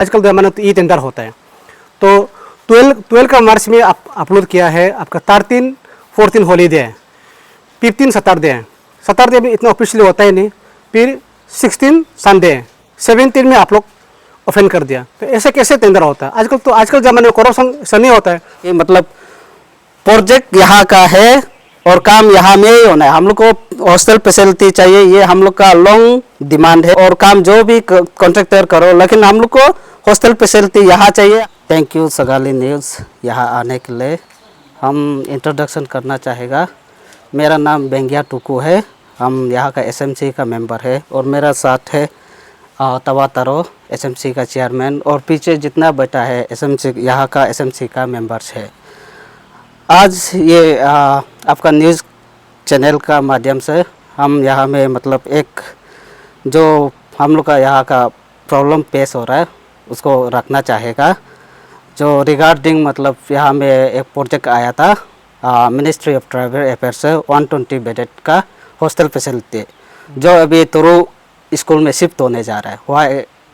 आजकल ज़माना तो ई टेंडर होता है, तो 12 का मार्च में अपलोड किया है। आपका 13, 14 हॉलीडे है, 15 सैटरडे है। सैटरडे में इतना ऑफिशियली होता ही नहीं। फिर 16 संडे है, 17 में आप लोग ओपन कर दिया। तो ऐसे कैसे टेंडर होता है? आजकल ज़माने में करप्शन ऐसा नहीं होता है। ये मतलब प्रोजेक्ट यहाँ का है और काम यहाँ में ही होना है। हम लोग को हॉस्टल फैसिलिटी चाहिए, ये हम लोग का लॉन्ग डिमांड है। और काम जो भी कॉन्ट्रैक्टर करो, लेकिन हम लोग को हॉस्टल फैसिलिटी यहाँ चाहिए। थैंक यू सगाली न्यूज़ यहाँ आने के लिए। हम इंट्रोडक्शन करना चाहेगा। मेरा नाम बेंगिया टुकू है, हम यहाँ का एसएमसी का मेंबर है। और मेरा साथ है तवा तारो, एसएमसी का चेयरमैन। और पीछे जितना बैठा है एसएमसी, यहाँ का एसएमसी का मेंबर्स है। आज ये आपका न्यूज़ चैनल का माध्यम से हम यहाँ में मतलब एक जो हम लोग का यहाँ का प्रॉब्लम पेश हो रहा है उसको रखना चाहेगा। जो रिगार्डिंग मतलब यहाँ में एक प्रोजेक्ट आया था मिनिस्ट्री ऑफ ट्राइबल अफेयर्स से 120 बेडेड का हॉस्टल फैसिलिटी, जो अभी तुरु स्कूल में शिफ्ट होने जा रहा है, वहाँ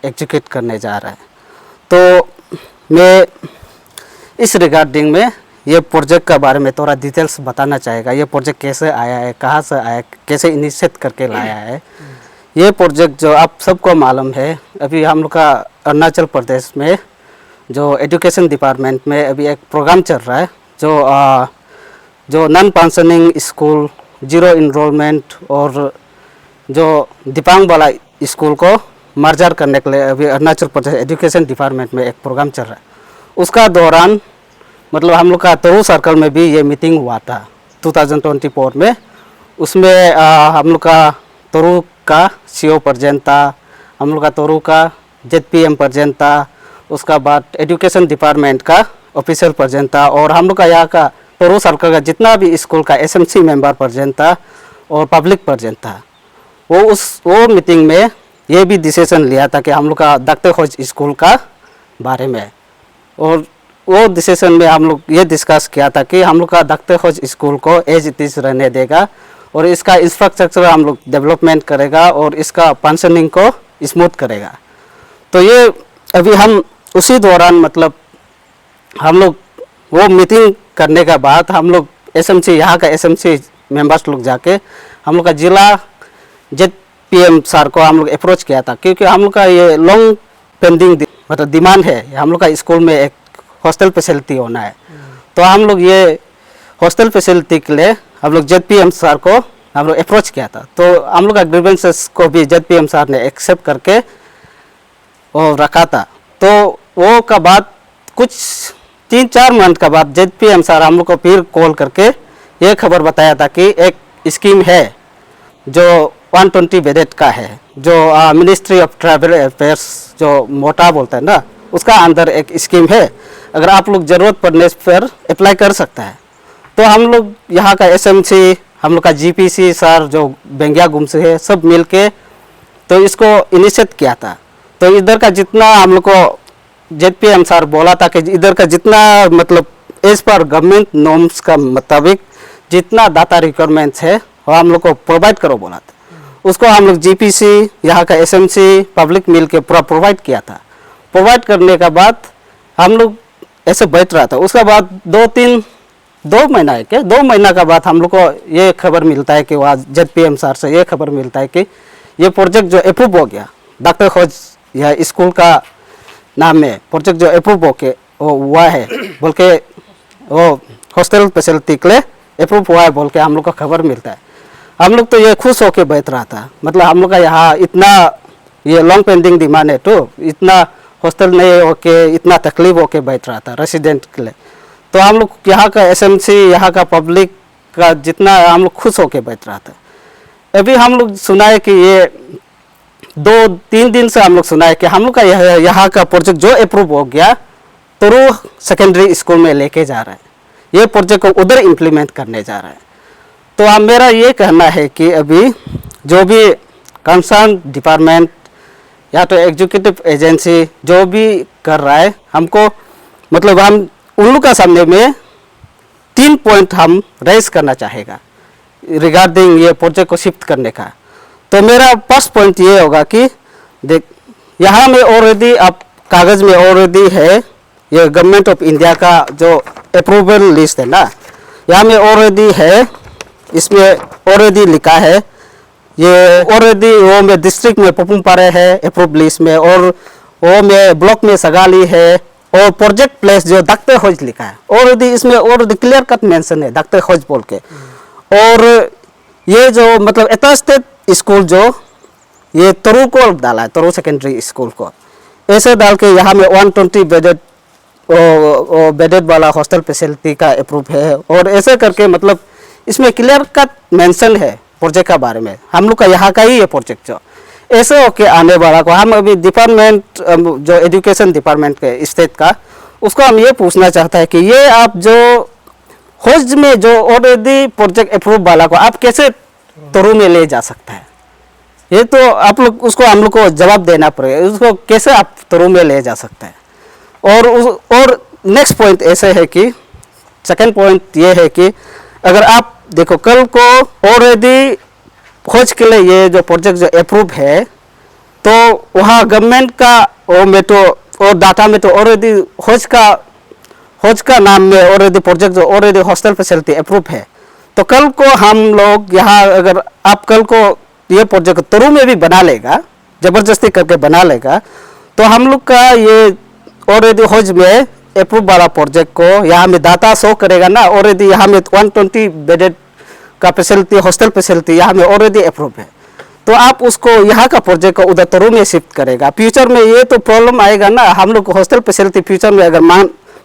एग्जीक्यूट करने जा रहा है। तो मैं इस रिगार्डिंग में ये प्रोजेक्ट के बारे में थोड़ा डिटेल्स बताना चाहेगा। ये प्रोजेक्ट कैसे आया है, कहाँ से आया, कैसे इनिशिएट करके लाया है। ये प्रोजेक्ट जो आप सबको मालूम है, अभी हम लोग का अरुणाचल प्रदेश में जो एजुकेशन डिपार्टमेंट में अभी एक प्रोग्राम चल रहा है, जो नॉन पेंशनिंग स्कूल, जीरो इनरोलमेंट और जो दिपांग वाला स्कूल को मर्जर करने के लिए अभी अरुणाचल प्रदेश एजुकेशन डिपार्टमेंट में एक प्रोग्राम चल रहा है। उसका दौरान मतलब हम लोग का तुरु सर्कल में भी ये मीटिंग हुआ था 2024 में। उसमें हम लोग का तुरु का सीओ प्रेजेंट था, हम लोग का तुरु का जेडपीएम प्रेजेंट था, उसका बाद एजुकेशन डिपार्टमेंट का ऑफिशियल प्रेजेंट था, और हम लोग का यहाँ का तुरु सर्कल का जितना भी स्कूल का एसएमसी मेंबर प्रेजेंट था और पब्लिक प्रेजेंट था। वो मीटिंग में ये भी डिसीजन लिया था कि हम लोग का डॉक्टर खोज स्कूल का बारे में। और वो डिसीजन में हम लोग ये डिस्कस किया था कि हम लोग का डॉक्टर खोज स्कूल को एज इट इज़ रहने देगा और इसका इंफ्रास्ट्रक्चर हम लोग डेवलपमेंट करेगा और इसका फंक्शनिंग को स्मूथ करेगा। तो ये अभी हम उसी दौरान मतलब हम लोग वो मीटिंग करने के बाद हम लोग एसएमसी, यहाँ का एसएमसी मेंबर्स लोग जाके हम लोग का जिला जेडपीएम सर को हम लोग अप्रोच किया था, क्योंकि हम लोग का ये लॉन्ग पेंडिंग मतलब डिमांड है, हम लोग का स्कूल में एक हॉस्टल फैसिलिटी होना है। तो हम लोग ये हॉस्टल फैसिलिटी के लिए हम लोग जेडपीएम सर को हम लोग अप्रोच किया था। तो हम लोग का ग्रीवेंसेस को भी जेडपीएम सर ने एक्सेप्ट करके वो रखा था। तो वो का बाद कुछ 3-4 मंथ के बाद जेडपीएम सर हम लोग को फिर कॉल करके ये खबर बताया था कि एक स्कीम है जो 120 बेडेड का है, जो मिनिस्ट्री ऑफ ट्राइबल अफेयर्स जो मोटा बोलता है ना, उसका अंदर एक स्कीम है। अगर आप लोग ज़रूरत पड़ने पर अप्लाई कर सकता है। तो हम लोग यहाँ का एसएमसी, हम लोग का जीपीसी सर जो बेंगिया गुम से है, सब मिल के तो इसको इनिशिएट किया था। तो इधर का जितना हम लोग को जेडपीएम सर बोला था कि इधर का जितना मतलब एज पर गवर्नमेंट नॉर्म्स का मुताबिक जितना डाटा रिक्वायरमेंट्स है वो हम लोग को प्रोवाइड करो बोला था। उसको हम लोग जीपीसी, यहाँ का एसएमसी, पब्लिक मिल के पूरा प्रोवाइड किया था। प्रोवाइड करने के बाद हम लोग ऐसे बैठ रहा था। उसके बाद 2 महीना है क्या, 2 महीना के बाद हम लोग को ये खबर मिलता है कि वहाँ जेडपीएम सर से ये खबर मिलता है कि ये प्रोजेक्ट जो अप्रूव हो गया, डॉक्टर खोज यह स्कूल का नाम में प्रोजेक्ट जो अप्रूव हो के वो हुआ है बोल के, वो हॉस्टल फैसिलिटी के लिए अप्रूव हुआ है बोल के हम लोग को खबर मिलता है। हम लोग तो ये खुश होके बैठ रहा था। मतलब हम लोग का यहाँ इतना ये लॉन्ग पेंडिंग डिमांड है, तो इतना हॉस्टल नहीं होके इतना तकलीफ होके बैठ रहा था रेसिडेंट के लिए। तो हम लोग यहाँ का एसएमसी, यहाँ का पब्लिक का जितना हम लोग खुश होके बैठ रहा था। अभी हम लोग सुना है कि ये 2-3 दिन से हम लोग सुना है कि हम लोग का यहाँ का प्रोजेक्ट जो अप्रूव हो गया तुरु सेकेंडरी स्कूल में लेके जा रहा है, ये प्रोजेक्ट को उधर इम्प्लीमेंट करने जा रहा है। तो अब मेरा ये कहना है कि अभी जो भी कंसर्न डिपार्टमेंट या तो एग्जीक्यूटिव एजेंसी जो भी कर रहा है, हमको मतलब हम उन लोग का सामने में 3 पॉइंट हम रेज करना चाहेगा रिगार्डिंग ये प्रोजेक्ट को शिफ्ट करने का। तो मेरा फर्स्ट पॉइंट ये होगा कि देख, यहाँ में ऑलरेडी आप कागज़ में ऑलरेडी है, ये गवर्नमेंट ऑफ इंडिया का जो अप्रूवल लिस्ट है ना, यहाँ में ऑलरेडी है, इसमें ऑलरेडी लिखा है, ये ऑलरेडी वो में डिस्ट्रिक्ट में पपुमपारे है अप्रूव लिस्ट में, और वो में ब्लॉक में सगाली है, और प्रोजेक्ट प्लेस जो डॉक्टर हॉज लिखा है ऑलरेडी, इसमें ऑलरेडी क्लियर कट मेंशन है डॉक्टर हॉज बोल के। और ये जो मतलब एटास्टेड स्कूल जो ये तरु को डाला है, तरु सेकेंडरी स्कूल को ऐसे डाल के यहाँ में 120 बेडेड वाला हॉस्टल फैसिलिटी का अप्रूव है। और ऐसे करके मतलब इसमें क्लियर कट मेंशन है प्रोजेक्ट का बारे में, हम लोग का यहाँ का ही ये प्रोजेक्ट जो ऐसे होके आने वाला को हम अभी डिपार्टमेंट जो एजुकेशन डिपार्टमेंट के स्टेट का, उसको हम ये पूछना चाहता है कि ये आप जो होज में जो ऑलरेडी प्रोजेक्ट अप्रूव वाला को आप कैसे तरु में ले जा सकता है, ये तो आप लोग उसको हम लोग को जवाब देना पड़ेगा, उसको कैसे आप तरु में ले जा सकते हैं। और नेक्स्ट पॉइंट ऐसे है कि सेकंड पॉइंट ये है कि अगर आप देखो कल को ऑलरेडी खोज के लिए ये जो प्रोजेक्ट जो अप्रूव है, तो वहाँ गवर्नमेंट का वो में तो और डाटा में तो ऑलरेडी खोज का नाम में ऑलरेडी प्रोजेक्ट जो ऑलरेडी हॉस्टल फैसिलिटी अप्रूव है, तो कल को हम लोग यहाँ अगर आप कल को ये प्रोजेक्ट तरु में भी बना लेगा, ज़बरदस्ती करके बना लेगा, तो हम लोग का ये ऑलरेडी हॉज में अप्रूव वाला प्रोजेक्ट को यहाँ में डाटा शो करेगा ना, ऑलरेडी यहाँ में 120 बेडेड का फैसिलिटी हॉस्टल फैसिलिटी यहाँ में ऑलरेडी अप्रूव है, तो आप उसको यहाँ का प्रोजेक्ट को उधर तरु में शिफ्ट करेगा। फ्यूचर में ये तो प्रॉब्लम आएगा ना, हम लोग हॉस्टल फैसिलिटी फ्यूचर में अगर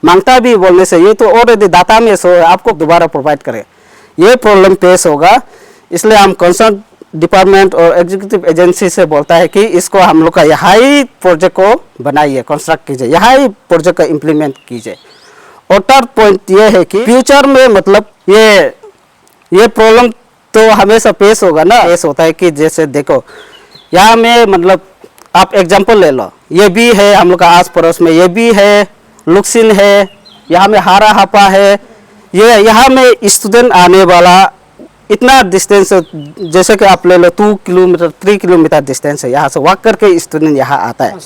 मांगता भी बोलने से ये तो ऑलरेडी डाटा में शो आपको दोबारा प्रोवाइड करे, ये प्रॉब्लम पेश होगा। इसलिए हम कंसर्न डिपार्टमेंट और एग्जीक्यूटिव एजेंसी से बोलता है कि इसको हम लोग का यहाँ ही प्रोजेक्ट को बनाइए, कंस्ट्रक्ट कीजिए, यहाँ ही प्रोजेक्ट का इम्प्लीमेंट कीजिए। और थर्ड पॉइंट ये है कि फ्यूचर में मतलब ये प्रॉब्लम तो हमेशा पेश होगा ना, पेश होता है कि जैसे देखो यहाँ में मतलब आप एग्जांपल ले लो, ये भी है हम लोग का आस पड़ोस में, ये भी है लुक्सिन है, यहाँ में हारा हापा है, ये यहाँ में स्टूडेंट आने वाला इतना डिस्टेंस, जैसे कि आप ले लो 2 किलोमीटर 3 किलोमीटर डिस्टेंस है, यहाँ से वॉक करके स्टूडेंट यहाँ आता है,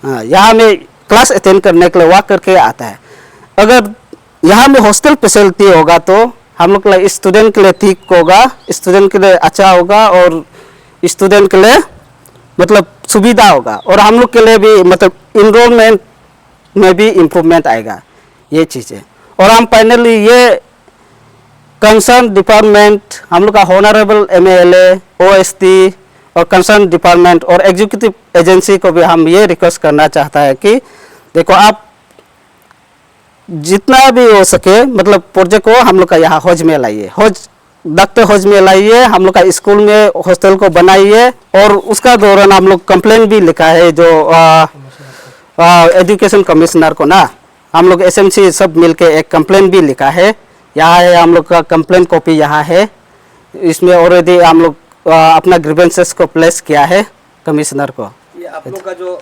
हाँ यहाँ में क्लास अटेंड करने के लिए वॉक करके आता है। अगर यहाँ में हॉस्टल फैसिलिटी होगा तो हम लोग के लिए स्टूडेंट के लिए ठीक होगा, स्टूडेंट के लिए अच्छा होगा, और स्टूडेंट के लिए मतलब सुविधा होगा, और हम लोग के लिए भी मतलब इनरोलमेंट में भी इम्प्रूवमेंट आएगा, ये चीज़ें। और हम फाइनली ये कंसर्न डिपार्टमेंट हम लोग का हॉनरेबल MLA OST और कंसर्न डिपार्टमेंट और एग्जीक्यूटिव एजेंसी को भी हम ये रिक्वेस्ट करना चाहता है कि देखो आप जितना भी हो सके मतलब प्रोजेक्ट को हम लोग का यहाँ हौज में लाइए, हौज में लाइए, हम लोग का स्कूल में हॉस्टल को बनाइए। और उसका दौरान हम लोग कंप्लेन भी लिखा है जो एजुकेशन कमिश्नर को ना, हम लोग SMC सब मिलके एक कंप्लेन भी लिखा है, यहाँ है हम लोग का कंप्लेन कॉपी यहाँ है, इसमें ऑलरेडी हम लोग अपना ग्रीवेंसेस को प्लेस किया है कमिश्नर को। ये आप लोग का जो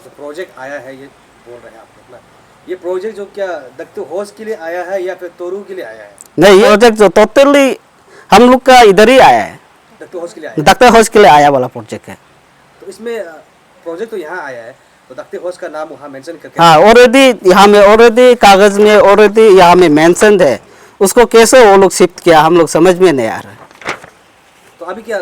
प्रोजेक्ट आया है, ये बोल रहे हैं आप लोग ना, ये प्रोजेक्ट जो क्या दक्तू हौज के लिए आया है या फिर तोरू के लिए आया है? नहीं, ये प्रोजेक्ट जो टोटली हम लोग का इधर ही आया है, दक्तू हौज के लिए आया, डॉक्टर हौज के लिए आया वाला प्रोजेक्ट है। तो इसमें प्रोजेक्ट तो यहाँ आया है, तो दक्तू हौज का नाम वहाँ मेंशन करके, हाँ ऑलरेडी यहाँ में ऑलरेडी कागज में ऑलरेडी यहाँ में मेंशन है, उसको कैसे वो लोग शिफ्ट किया हम लोग समझ में नहीं आ रहा है। तो अभी क्या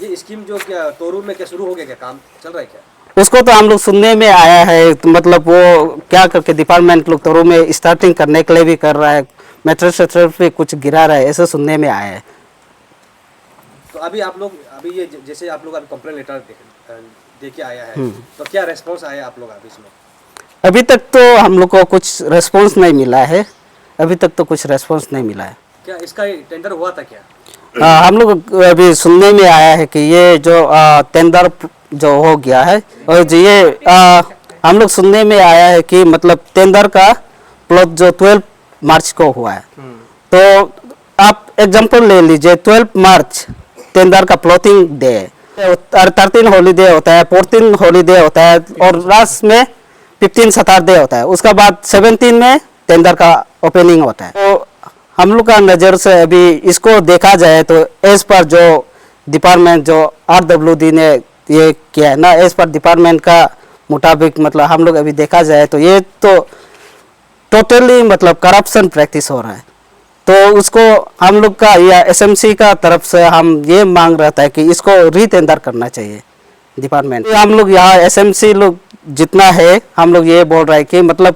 ये स्कीम जो क्या तोरू में क्या शुरू हो गया, क्या काम चल रहा है क्या? उसको तो हम लोग सुनने में आया है, तो मतलब वो क्या करके डिपार्टमेंट लोग तोरू में स्टार्टिंग करने के लिए भी कर रहा है, मेट्रिक पे कुछ गिरा रहा है, ऐसे सुनने में आया है। तो अभी आप लोग अभी ये जैसे आप लोग अभी कंप्लेन लेटर दे के आया है, तो क्या रेस्पॉन्स आया आप लोग अभी इसमें? अभी तक तो हम लोग को कुछ रेस्पॉन्स नहीं मिला है, अभी तक तो कुछ रेस्पॉन्स नहीं मिला है। क्या इसका टेंडर हुआ था क्या? हम लोग अभी सुनने में आया है कि ये जो टेंडर जो हो गया है, और जो ये हम लोग सुनने में आया है कि मतलब टेंडर का प्लॉट जो 12 मार्च को हुआ है, तो आप एग्जांपल ले लीजिए 12 मार्च टेंडर का प्लॉटिंग डे, 13 हॉलीडे होता है, 14 हॉलीडे होता है, और लास्ट में 15 सैटरडे होता है, उसका बाद 17 में टेंडर का ओपनिंग होता है। तो हम लोग का नज़र से अभी इसको देखा जाए तो एज पर जो डिपार्टमेंट जो RWD ने ये किया है ना, एज पर डिपार्टमेंट का मुताबिक मतलब हम लोग अभी देखा जाए तो ये तो टोटली मतलब करप्शन प्रैक्टिस हो रहा है। तो उसको हम लोग का या एसएमसी का तरफ से हम ये मांग रहता है कि इसको रीटेंडर करना चाहिए डिपार्टमेंट। हम लोग यहाँ एसएमसी लोग जितना है हम लोग ये बोल रहे हैं कि मतलब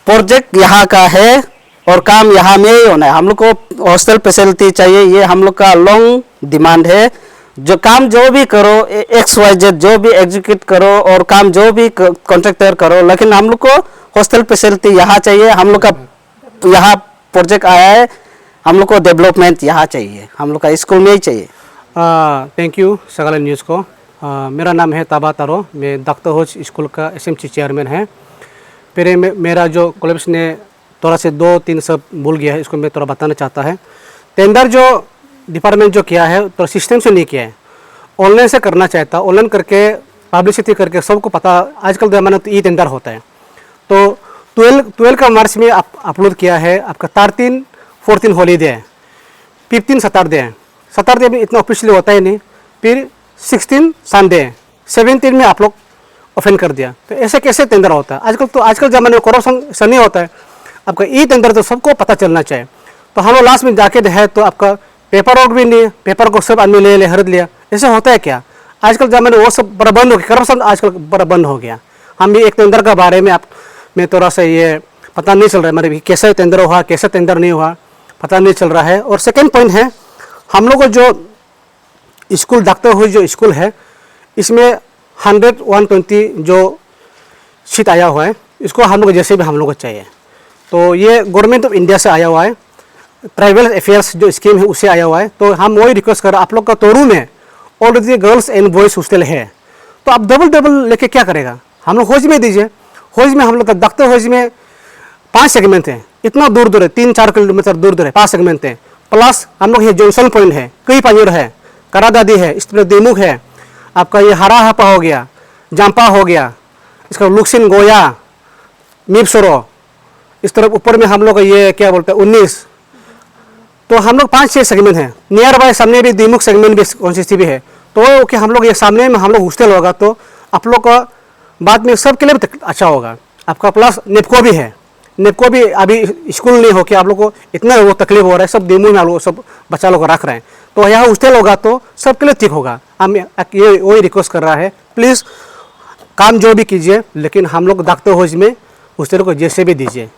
प्रोजेक्ट यहाँ का है और काम यहाँ में ही होना है। हम लोग को हॉस्टल फैसिलिटी चाहिए, ये हम लोग का लॉन्ग डिमांड है। जो काम जो भी करो XYZ जो भी एग्जीक्यूट करो और काम जो भी कॉन्ट्रैक्टर करो, लेकिन हम लोग को हॉस्टल फैसिलिटी यहाँ चाहिए। हम लोग का यहाँ प्रोजेक्ट आया है, हम लोग को डेवलपमेंट यहाँ चाहिए, हम लोग का स्कूल में ही चाहिए। थैंक यू सगाला न्यूज़ को। मेरा नाम है ताबा तारो, मैं डॉक्टर होज स्कूल का एसएमसी चेयरमैन है। फिर मेरा जो कोलेब्स ने थोड़ा से 2-3 सब भूल गया है, इसको मैं थोड़ा बताना चाहता है। टेंडर जो डिपार्टमेंट जो किया है तो सिस्टम से नहीं किया है, ऑनलाइन से करना चाहता। ऑनलाइन करके पब्लिसिटी करके सबको पता, आजकल ज़माना तो टेंडर होता है। तो 12 का मार्च में अपलोड किया है। आपका 13-14 हॉलीडे है, 15 सैटरडे है। सैटरडे में इतना ऑफिशियली होता ही नहीं। फिर 16 संडे, 17 में आप लोग ओपन कर दिया। तो ऐसे कैसे टेंडर होता है? आजकल ज़माने में करप्शन ऐसा नहीं होता है। आपका टेंडर तो सबको पता चलना चाहिए। तो हम लोग लास्ट में जाके है तो आपका पेपर वर्क भी नहीं, पेपर को सब आदमी ले हरद लिया। ऐसे होता है क्या? आजकल ज़माने वो सब बड़ा बंद हो गया, करप्शन आजकल बड़ा बंद हो गया। हम भी एक टेंडर का बारे में में थोड़ा सा ये पता नहीं चल रहा है, मतलब कैसे टेंडर हुआ कैसे टेंडर नहीं हुआ पता नहीं चल रहा है। और सेकेंड पॉइंट है, हम लोग को जो स्कूल डॉक्टर हुई जो स्कूल है, इसमें 100-120 जो सीट आया हुआ है, इसको हम लोग जैसे भी हम लोग को चाहिए। तो ये गवर्नमेंट ऑफ इंडिया से आया हुआ है, ट्राइबल अफेयर्स जो स्कीम है उससे आया हुआ है। तो हम वही रिक्वेस्ट कर रहे हैं, आप लोग का तोरू में already girls and boys hostel है, तो आप डबल लेके क्या करेगा? हम लोग हौज में दीजिए। हौज में हम लोग का डॉक्टर हौज में 5 सेगमेंट हैं, इतना दूर है, 3-4 किलोमीटर दूर है, 5 सेगमेंट हैं। प्लस हम लोग ये जॉनसन पॉइंट है, कई पानीर है, करादादी है, इस तरह देमुख है, आपका ये हरा हापा हो गया, जाम्पा हो गया, इसका लुक्सिन गोया, मीपसरो, इस तरफ ऊपर में हम लोग ये क्या बोलते हैं 19। तो हम लोग 5-6 सेगमेंट हैं। नियर बाय सामने भी दीमुख सेगमेंट भी कॉन्स्टिट्यूंसी भी है। तो कि हम लोग ये सामने में हम लोग हॉस्टल होगा तो आप लोग का बाद में सब के लिए भी अच्छा होगा आपका। प्लस नेपको भी है, नेपको भी अभी स्कूल नहीं हो के आप लोग को इतना वो तकलीफ हो रहा है, सब दीमुख में आप लोग सब बच्चा लोग रख रहे हैं। तो यहाँ हॉस्टल होगा तो सबके लिए ठीक होगा। हम ये वही रिक्वेस्ट कर रहा है, प्लीज़ काम जो भी कीजिए, लेकिन हम लोग डॉक्टर हौज में हॉस्टल को जैसे भी दीजिए।